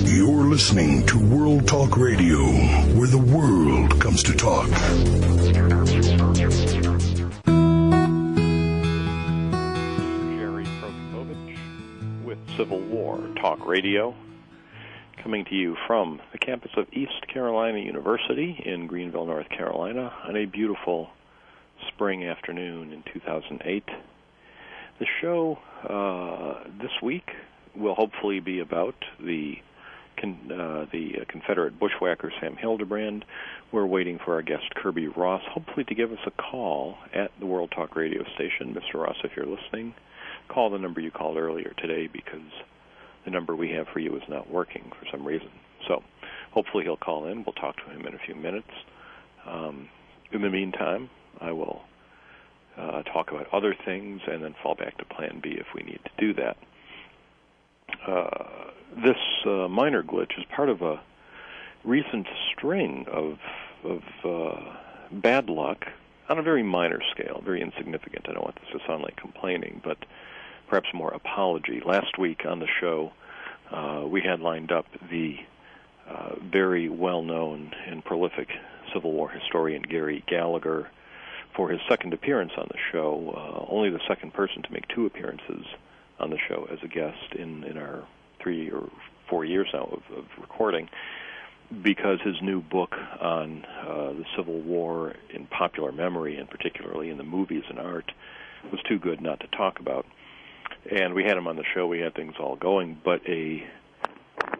You're listening to World Talk Radio, where the world comes to talk. Jerry Prokopowicz with Civil War Talk Radio, coming to you from the campus of East Carolina University in Greenville, North Carolina, on a beautiful spring afternoon in 2008. The show this week will hopefully be about the Confederate bushwhacker Sam Hildebrand. We're waiting for our guest Kirby Ross, hopefully to give us a call at the World Talk radio station. Mr. Ross, if you're listening, call the number you called earlier today, because the number we have for you is not working for some reason. So hopefully he'll call in. We'll talk to him in a few minutes. In the meantime, I will talk about other things and then fall back to Plan B if we need to do that. This minor glitch is part of a recent string of bad luck on a very minor scale, very insignificant. I don't want this to sound like complaining, but perhaps more apology. Last week on the show, we had lined up the very well-known and prolific Civil War historian Gary Gallagher for his second appearance on the show, only the second person to make two appearances on the show as a guest in our 3 or 4 years now of recording, because his new book on the Civil War in popular memory, and particularly in the movies and art, was too good not to talk about. And we had him on the show, we had things all going, but a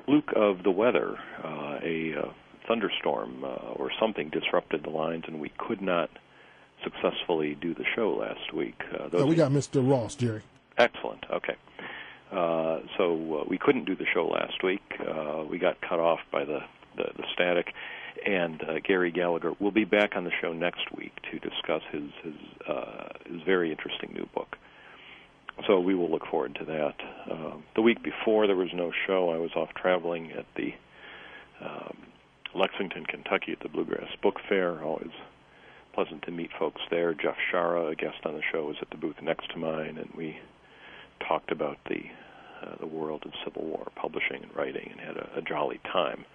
fluke of the weather, a thunderstorm or something disrupted the lines, and we could not successfully do the show last week. We got Mr. Ross, Jerry. Excellent. Okay. So we couldn't do the show last week. We got cut off by the static, and Gary Gallagher will be back on the show next week to discuss his very interesting new book. So we will look forward to that. The week before, there was no show. I was off traveling at the Lexington, Kentucky, at the Bluegrass Book Fair. Always pleasant to meet folks there. Jeff Shara, a guest on the show, was at the booth next to mine, and we talked about the world of Civil War publishing and writing, and had a jolly time.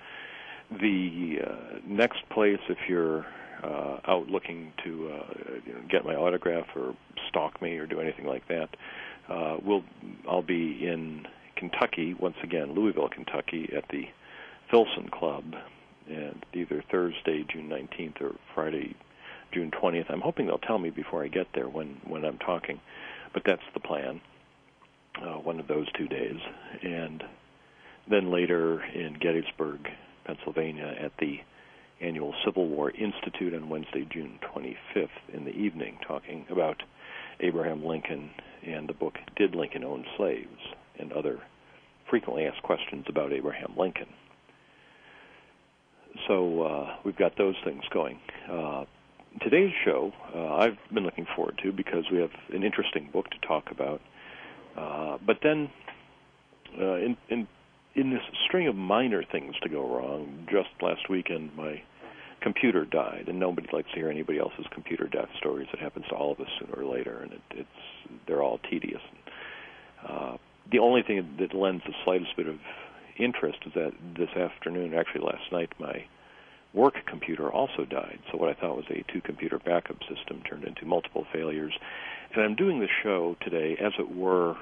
The next place, if you're out looking to get my autograph or stalk me or do anything like that, I'll be in Kentucky once again, Louisville, Kentucky, at the Filson Club, and either Thursday, June 19th, or Friday, June 20th. I'm hoping they'll tell me before I get there when I'm talking, but that's the plan. One of those 2 days, and then later in Gettysburg, Pennsylvania, at the annual Civil War Institute on Wednesday, June 25th in the evening, talking about Abraham Lincoln and the book Did Lincoln Own Slaves, and other frequently asked questions about Abraham Lincoln. So we've got those things going. Today's show I've been looking forward to, because we have an interesting book to talk about. But then, in this string of minor things to go wrong, just last weekend my computer died, and nobody likes to hear anybody else's computer death stories. It happens to all of us sooner or later, and they're all tedious. The only thing that lends the slightest bit of interest is that this afternoon, actually last night, my work computer also died. So what I thought was a two-computer backup system turned into multiple failures. And I'm doing the show today, as it were,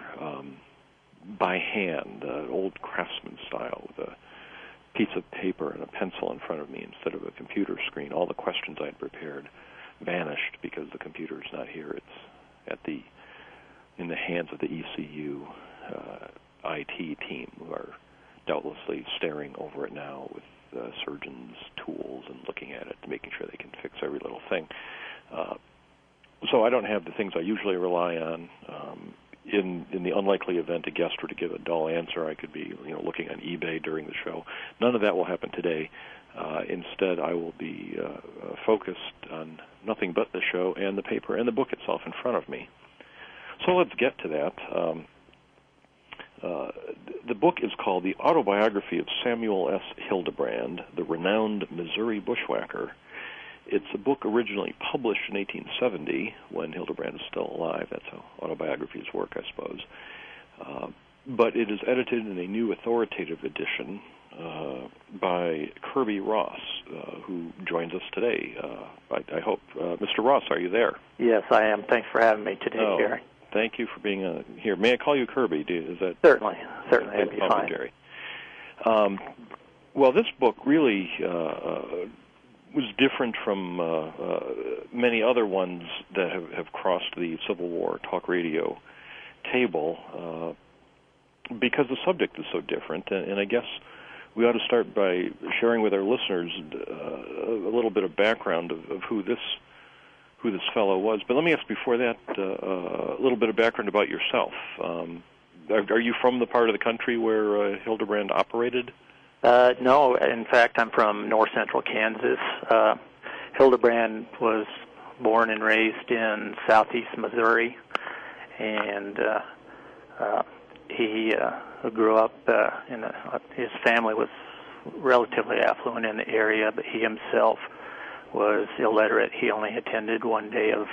by hand, old craftsman style, with a piece of paper and a pencil in front of me instead of a computer screen. All the questions I'd prepared vanished because the computer's not here. It's in the hands of the ECU IT team, who are doubtlessly staring over it now with surgeons' tools and looking at it, making sure they can fix every little thing. So I don't have the things I usually rely on. In the unlikely event a guest were to give a dull answer, I could be looking on eBay during the show. None of that will happen today. Instead, I will be focused on nothing but the show and the paper and the book itself in front of me. So let's get to that. The book is called The Autobiography of Samuel S. Hildebrand, the Renowned Missouri Bushwhacker. It's a book originally published in 1870, when Hildebrand is still alive. That's how autobiographies work, I suppose. But it is edited in a new authoritative edition by Kirby Ross, who joins us today. I hope. Mr. Ross, are you there? Yes, I am. Thanks for having me today, Jerry. Thank you for being here. May I call you Kirby? Is that certainly? That'd be fine. Jerry. Well, this book really was different from many other ones that have crossed the Civil War talk radio table because the subject is so different, and I guess we ought to start by sharing with our listeners a little bit of background of who this fellow was. But let me ask before that a little bit of background about yourself. Are you from the part of the country where Hildebrand operated? No, in fact, I'm from north central Kansas. Hildebrand was born and raised in southeast Missouri, and he grew up his family was relatively affluent in the area, but he himself was illiterate. He only attended one day of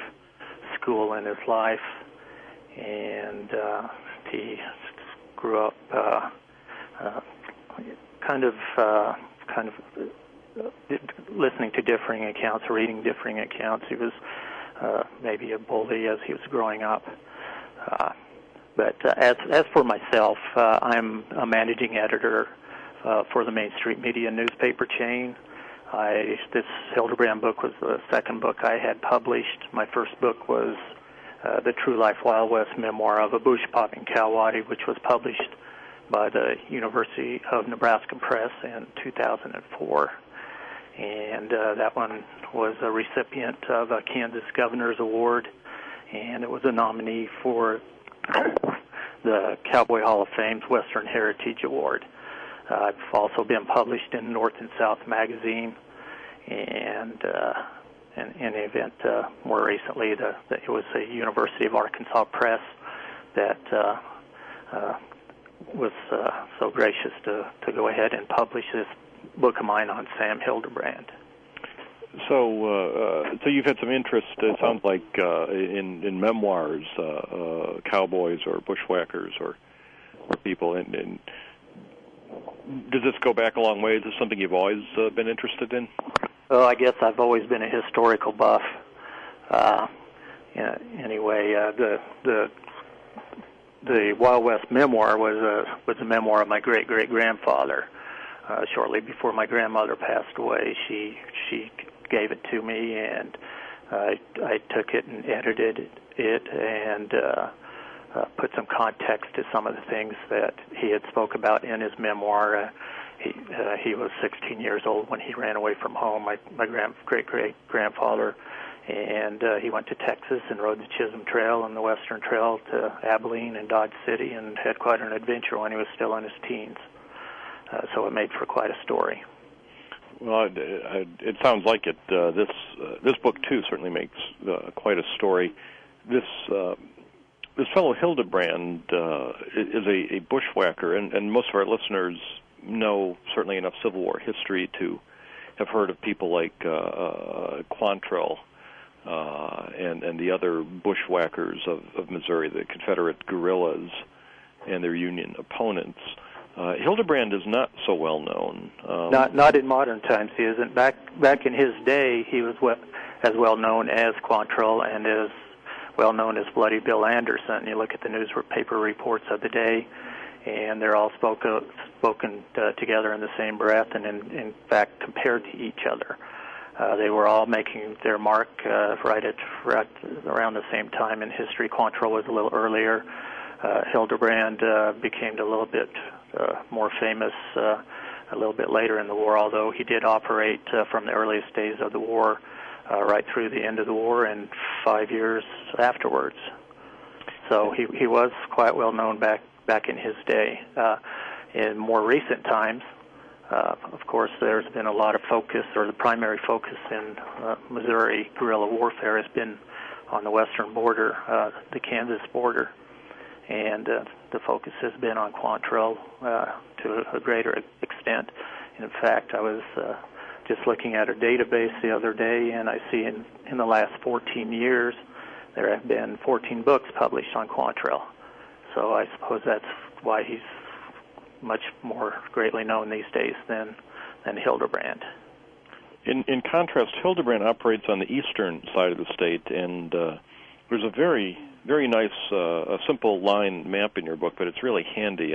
school in his life, and he grew up kind of listening to differing accounts, reading differing accounts. He was maybe a bully as he was growing up. But as for myself, I'm a managing editor for the Main Street Media newspaper chain. This Hildebrand book was the second book I had published. My first book was The True Life Wild West Memoir of a Bush-Popping Cowwaddy, which was published by the University of Nebraska Press in 2004. And that one was a recipient of a Kansas Governor's Award, and it was a nominee for the Cowboy Hall of Fame's Western Heritage Award. I've also been published in North and South magazine, and in any event, more recently, it was the University of Arkansas Press that was so gracious to go ahead and publish this book of mine on Sam Hildebrand. So you've had some interest, it sounds like, in memoirs, cowboys or bushwhackers or people. And does this go back a long way? Is this something you've always been interested in? Well, I guess I've always been a historical buff. Anyway, the Wild West memoir was a memoir of my great-great-grandfather. Shortly before my grandmother passed away, she gave it to me, and I took it and edited it and put some context to some of the things that he had spoke about in his memoir. He was 16 years old when he ran away from home, my great-great-grandfather, and he went to Texas and rode the Chisholm Trail and the Western Trail to Abilene and Dodge City and had quite an adventure when he was still in his teens. So it made for quite a story. Well, it sounds like it. This book too certainly makes quite a story. This fellow Hildebrand is a bushwhacker, and most of our listeners know certainly enough Civil War history to have heard of people like Quantrill and the other bushwhackers of Missouri, the Confederate guerrillas and their Union opponents. Hildebrand is not so well known. Not in modern times. He isn't. Back in his day, he was as well known as Quantrill and as well known as Bloody Bill Anderson. You look at the newspaper reports of the day, and they're all spoken together in the same breath, and in fact compared to each other. They were all making their mark right around the same time in history. Quantrill was a little earlier. Hildebrand became a little bit more famous a little bit later in the war, although he did operate from the earliest days of the war right through the end of the war and 5 years afterwards. So he was quite well known back in his day. In more recent times, of course, there's been a lot of focus, or the primary focus in Missouri guerrilla warfare has been on the western border, the Kansas border. And the focus has been on Quantrill to a greater extent. In fact, I was just looking at a database the other day, and I see in the last 14 years there have been 14 books published on Quantrill. So I suppose that's why he's much more greatly known these days than Hildebrand. In contrast, Hildebrand operates on the eastern side of the state, and there's a very, very nice, a simple line map in your book, but it's really handy.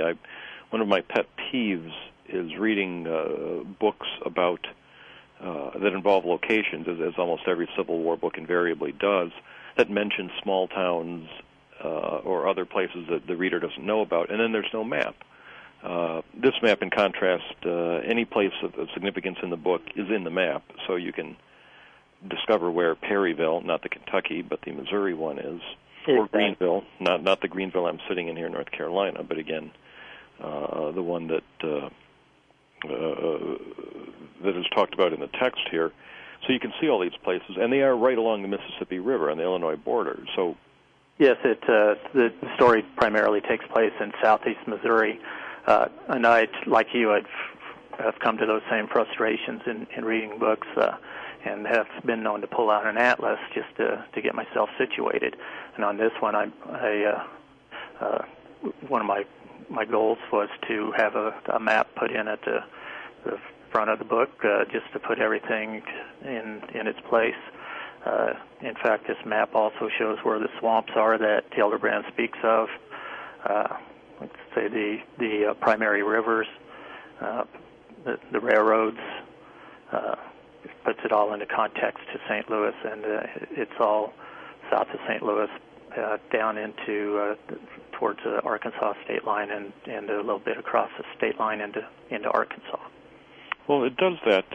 One of my pet peeves is reading books about that involve locations, as almost every Civil War book invariably does, that mention small towns or other places that the reader doesn't know about, and then there's no map. This map, in contrast, any place of significance in the book is in the map, so you can discover where Perryville, not the Kentucky, but the Missouri one is, or Greenville, not the Greenville I'm sitting in here in North Carolina, but again, the one that is talked about in the text here. So you can see all these places, and they are right along the Mississippi River on the Illinois border. So, yes, the story primarily takes place in southeast Missouri, and I, like you, have come to those same frustrations in reading books, and have been known to pull out an atlas just to get myself situated. And on this one, one of my goals was to have a map put in at the front of the book, just to put everything in its place. In fact, this map also shows where the swamps are that Hildebrand speaks of. Let's say the primary rivers, the railroads. Puts it all into context to St. Louis, and it's all south of St. Louis, down into towards the Arkansas state line, and a little bit across the state line into Arkansas. Well, it does that.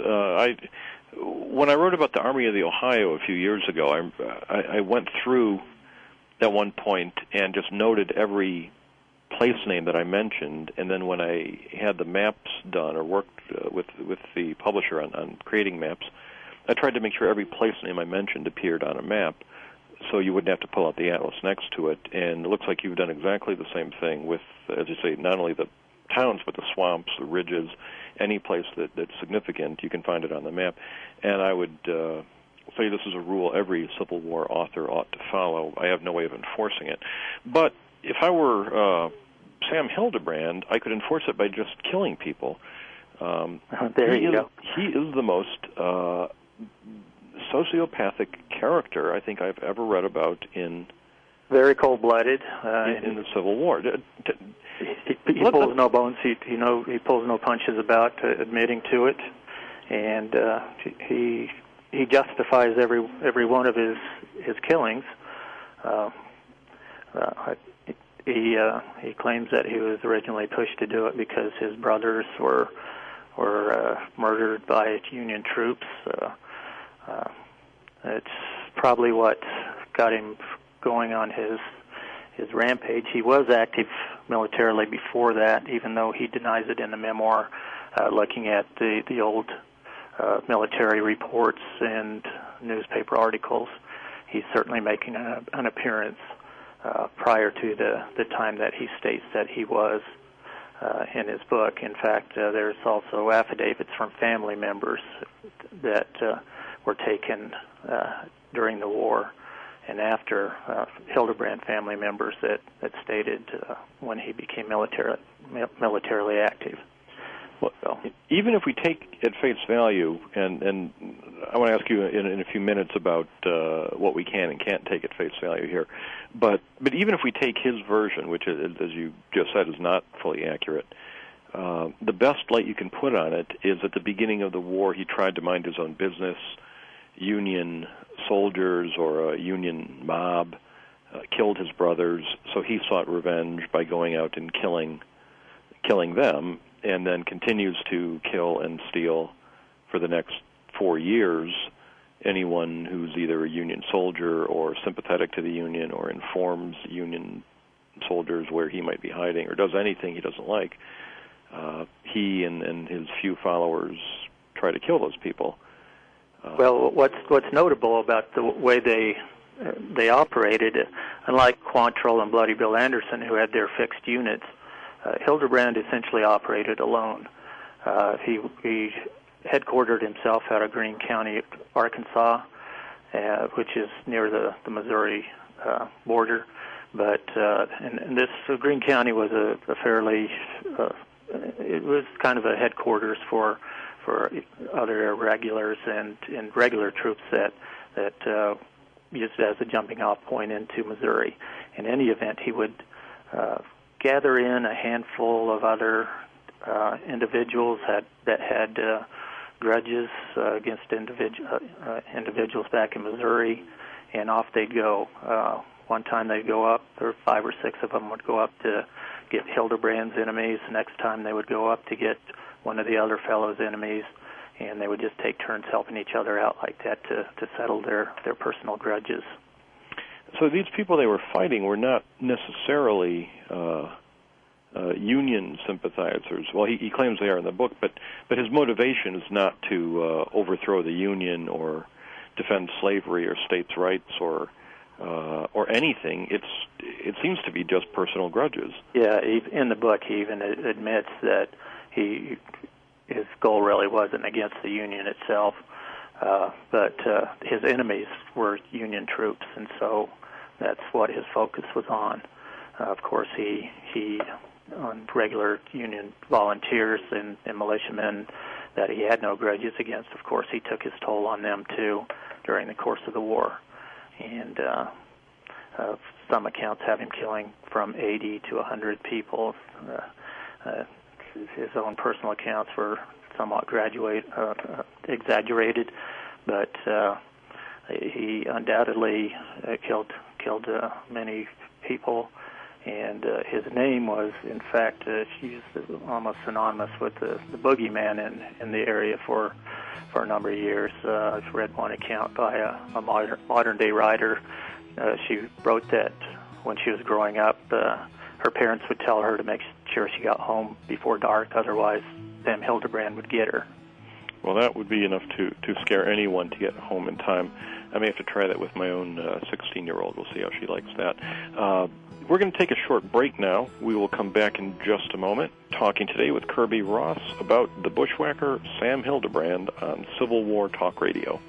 When I wrote about the Army of the Ohio a few years ago, I went through at one point and just noted every place name that I mentioned, and then when I had the maps done or worked with the publisher on creating maps, I tried to make sure every place name I mentioned appeared on a map, so you wouldn't have to pull out the atlas next to it. And it looks like you've done exactly the same thing with, as you say, not only the towns, but the swamps, the ridges, any place that's significant, you can find it on the map. And I would say this is a rule every Civil War author ought to follow. I have no way of enforcing it. But if I were Sam Hildebrand, I could enforce it by just killing people. There you go. He is the most sociopathic character I think I've ever read about in... Very cold-blooded. In the Civil War. He pulls no bones. He pulls no punches about admitting to it, and he justifies every one of his killings. He claims that he was originally pushed to do it because his brothers were murdered by Union troops. It's probably what got him going on his rampage. He was active militarily before that, even though he denies it in the memoir, looking at the old military reports and newspaper articles. He's certainly making an appearance prior to the time that he states that he was in his book. In fact, there's also affidavits from family members that were taken during the war and after, Hildebrand family members that stated when he became militarily active. Well, so, even if we take at face value, and I want to ask you in a few minutes about what we can and can't take at face value here, but even if we take his version, which, as you just said, is not fully accurate, the best light you can put on it is at the beginning of the war he tried to mind his own business. Union soldiers or a Union mob killed his brothers, so he sought revenge by going out and killing them, and then continues to kill and steal for the next 4 years anyone who's either a Union soldier or sympathetic to the Union or informs Union soldiers where he might be hiding or does anything he doesn't like. He and his few followers try to kill those people. Well, what's notable about the way they operated, unlike Quantrill and Bloody Bill Anderson, who had their fixed units, Hildebrand essentially operated alone. He headquartered himself out of Greene County, Arkansas, which is near the Missouri border. But and this Greene County was a fairly it was kind of a headquarters for other irregulars and regular troops that used as a jumping off point into Missouri. In any event, he would gather in a handful of other individuals that had grudges against individuals back in Missouri, and off they'd go. One time they'd go up, or 5 or 6 of them would go up to get Hildebrand's enemies. The next time they would go up to get one of the other fellows' enemies, and they would just take turns helping each other out like that to settle their personal grudges. So these people they were fighting were not necessarily Union sympathizers. Well, he claims they are in the book, but his motivation is not to overthrow the Union or defend slavery or states' rights or anything. It seems to be just personal grudges. Yeah, in the book he even admits that his goal really wasn't against the Union itself, but his enemies were Union troops, and so that's what his focus was on. Of course, he on regular Union volunteers and militiamen that he had no grudges against, of course, he took his toll on them too during the course of the war. And some accounts have him killing from 80 to 100 people. His own personal accounts were somewhat exaggerated, but he undoubtedly killed many people. And his name was, in fact, used almost synonymous with the boogeyman in the area for a number of years. I've read one account by a modern-day writer. She wrote that when she was growing up, her parents would tell her to make sure she got home before dark, otherwise Sam Hildebrand would get her. Well, that would be enough to scare anyone to get home in time. I may have to try that with my own 16-year-old. We'll see how she likes that. We're going to take a short break now. We will come back in just a moment, talking today with Kirby Ross about the bushwhacker Sam Hildebrand on Civil War Talk Radio.